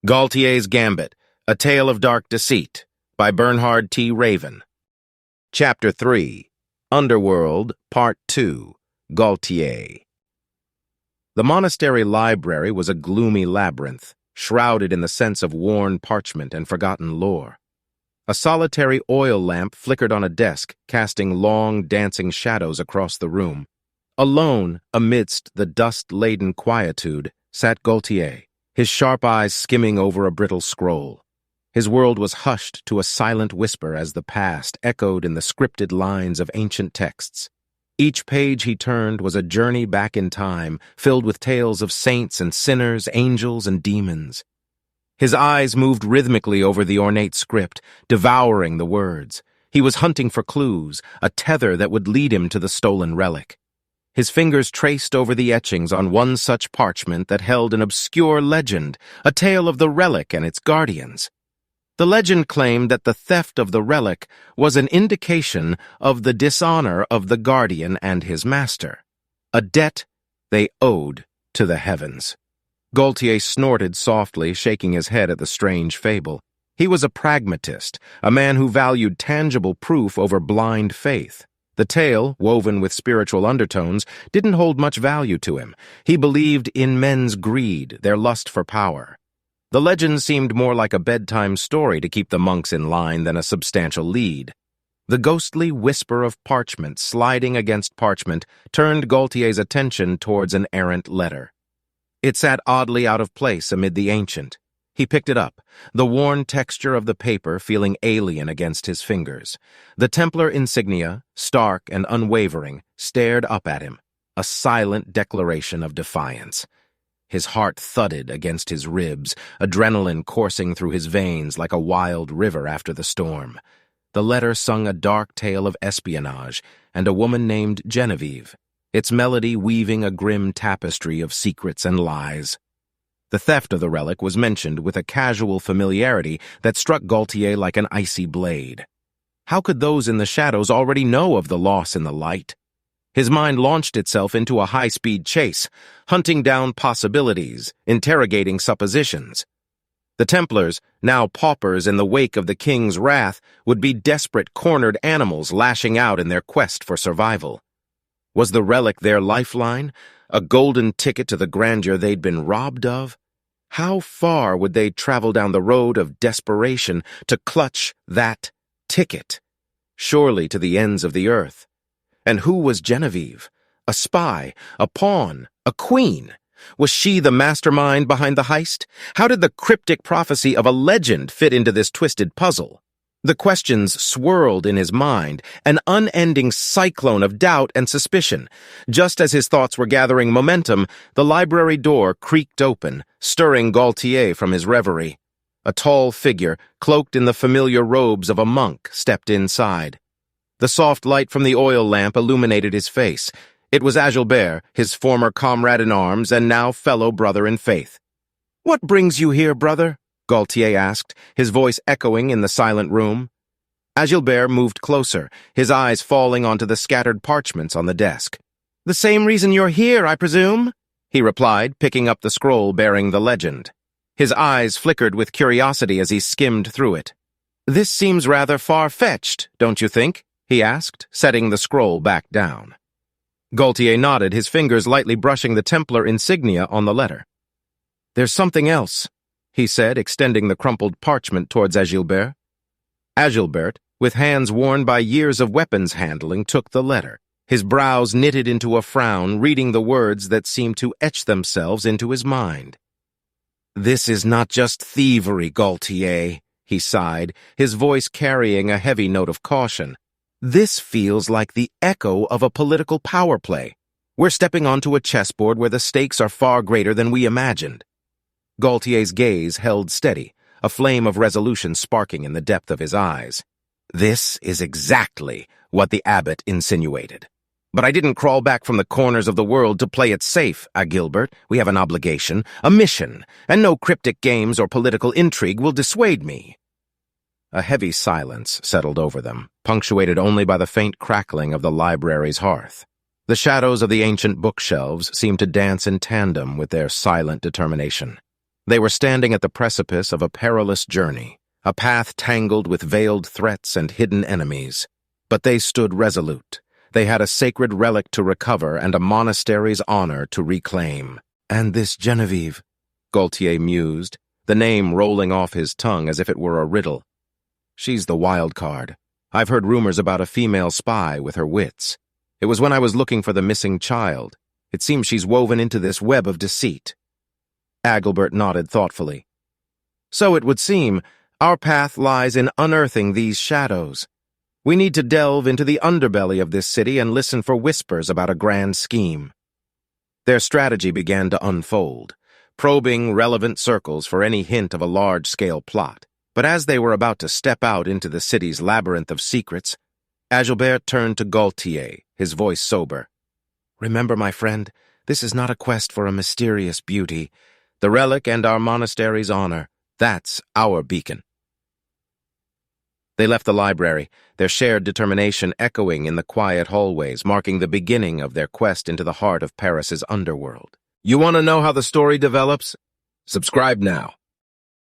Gaultier's Gambit, A Tale of Dark Deceit, by Bertrand T. Chapter 3, Underworld, Part 2, Gaultier. The monastery library was a gloomy labyrinth, shrouded in the sense of worn parchment and forgotten lore. A solitary oil lamp flickered on a desk, casting long, dancing shadows across the room. Alone, amidst the dust-laden quietude, sat Gaultier, his sharp eyes skimming over a brittle scroll. His world was hushed to a silent whisper as the past echoed in the scripted lines of ancient texts. Each page he turned was a journey back in time, filled with tales of saints and sinners, angels and demons. His eyes moved rhythmically over the ornate script, devouring the words. He was hunting for clues, a tether that would lead him to the stolen relic. His fingers traced over the etchings on one such parchment that held an obscure legend, a tale of the relic and its guardians. The legend claimed that the theft of the relic was an indication of the dishonor of the guardian and his master, a debt they owed to the heavens. Gaultier snorted softly, shaking his head at the strange fable. He was a pragmatist, a man who valued tangible proof over blind faith. The tale, woven with spiritual undertones, didn't hold much value to him. He believed in men's greed, their lust for power. The legend seemed more like a bedtime story to keep the monks in line than a substantial lead. The ghostly whisper of parchment sliding against parchment turned Gaultier's attention towards an errant letter. It sat oddly out of place amid the ancient. He picked it up, the worn texture of the paper feeling alien against his fingers. The Templar insignia, stark and unwavering, stared up at him, a silent declaration of defiance. His heart thudded against his ribs, adrenaline coursing through his veins like a wild river after the storm. The letter sung a dark tale of espionage and a woman named Genevieve, its melody weaving a grim tapestry of secrets and lies. The theft of the relic was mentioned with a casual familiarity that struck Gaultier like an icy blade. How could those in the shadows already know of the loss in the light? His mind launched itself into a high-speed chase, hunting down possibilities, interrogating suppositions. The Templars, now paupers in the wake of the king's wrath, would be desperate, cornered animals lashing out in their quest for survival. Was the relic their lifeline, a golden ticket to the grandeur they'd been robbed of? How far would they travel down the road of desperation to clutch that ticket? Surely to the ends of the earth. And who was Genevieve? A spy, a pawn, a queen? Was she the mastermind behind the heist? How did the cryptic prophecy of a legend fit into this twisted puzzle? The questions swirled in his mind, an unending cyclone of doubt and suspicion. Just as his thoughts were gathering momentum, the library door creaked open, stirring Gaultier from his reverie. A tall figure, cloaked in the familiar robes of a monk, stepped inside. The soft light from the oil lamp illuminated his face. It was Agilbert, his former comrade in arms and now fellow brother in faith. "What brings you here, brother?" Gaultier asked, his voice echoing in the silent room. Agilbert moved closer, his eyes falling onto the scattered parchments on the desk. "The same reason you're here, I presume?" he replied, picking up the scroll bearing the legend. His eyes flickered with curiosity as he skimmed through it. "This seems rather far-fetched, don't you think?" he asked, setting the scroll back down. Gaultier nodded, his fingers lightly brushing the Templar insignia on the letter. "There's something else," he said, extending the crumpled parchment towards Agilbert. Agilbert, with hands worn by years of weapons handling, took the letter, his brows knitted into a frown, reading the words that seemed to etch themselves into his mind. "This is not just thievery, Gaultier," he sighed, his voice carrying a heavy note of caution. "This feels like the echo of a political power play. We're stepping onto a chessboard where the stakes are far greater than we imagined." Gaultier's gaze held steady, a flame of resolution sparking in the depth of his eyes. "This is exactly what the abbot insinuated. But I didn't crawl back from the corners of the world to play it safe, Agilbert. We have an obligation, a mission, and no cryptic games or political intrigue will dissuade me." A heavy silence settled over them, punctuated only by the faint crackling of the library's hearth. The shadows of the ancient bookshelves seemed to dance in tandem with their silent determination. They were standing at the precipice of a perilous journey, a path tangled with veiled threats and hidden enemies. But they stood resolute. They had a sacred relic to recover and a monastery's honor to reclaim. "And this Genevieve," Gaultier mused, the name rolling off his tongue as if it were a riddle. "She's the wild card. I've heard rumors about a female spy with her wits. It was when I was looking for the missing child. It seems she's woven into this web of deceit." Agilbert nodded thoughtfully. "So it would seem our path lies in unearthing these shadows. We need to delve into the underbelly of this city and listen for whispers about a grand scheme." Their strategy began to unfold, probing relevant circles for any hint of a large-scale plot. But as they were about to step out into the city's labyrinth of secrets, Agilbert turned to Gaultier, his voice sober. "Remember, my friend, this is not a quest for a mysterious beauty. The relic and our monastery's honor, that's our beacon." They left the library, their shared determination echoing in the quiet hallways, marking the beginning of their quest into the heart of Paris's underworld. You want to know how the story develops? Subscribe now.